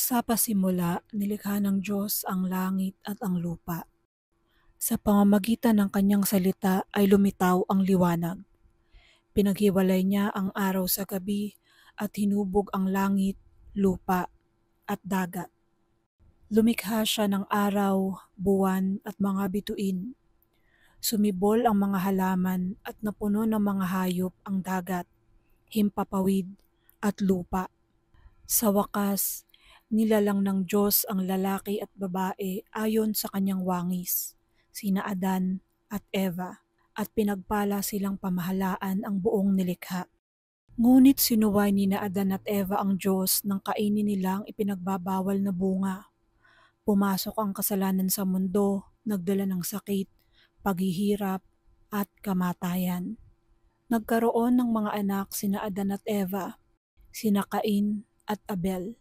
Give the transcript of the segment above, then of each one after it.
Sa pasimula, nilikha ng Diyos ang langit at ang lupa. Sa pamamagitan ng kanyang salita ay lumitaw ang liwanag. Pinaghiwalay niya ang araw sa gabi at hinubog ang langit, lupa at dagat. Lumikha siya ng araw, buwan at mga bituin. Sumibol ang mga halaman at napuno ng mga hayop ang dagat, himpapawid at lupa. Sa wakas, nilalang ng Diyos ang lalaki at babae ayon sa kanyang wangis, sina Adan at Eva, at pinagpala silang pamahalaan ang buong nilikha. Ngunit sinuway ni na Adan at Eva ang Diyos nang kainin nila ang ipinagbabawal na bunga. Pumasok ang kasalanan sa mundo, nagdala ng sakit, paghihirap at kamatayan. Nagkaroon ng mga anak sina Adan at Eva, sina Cain at Abel.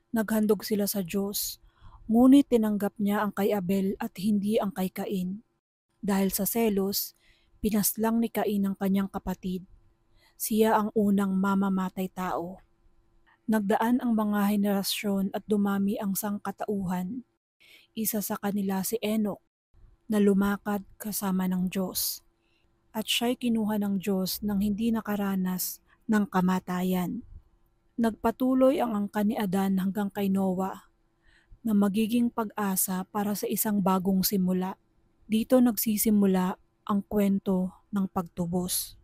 Naghandog sila sa Diyos, ngunit tinanggap niya ang kay Abel at hindi ang kay Cain. Dahil sa selos, pinaslang ni Cain ang kanyang kapatid. Siya ang unang mamamatay tao. Nagdaan ang mga henerasyon at dumami ang sangkatauhan. Isa sa kanila si Enoch na lumakad kasama ng Diyos. At siya'y kinuha ng Diyos nang hindi nakaranas ng kamatayan. Nagpatuloy ang angkan ni Adan hanggang kay Noah na magiging pag-asa para sa isang bagong simula. Dito nagsisimula ang kwento ng pagtubos.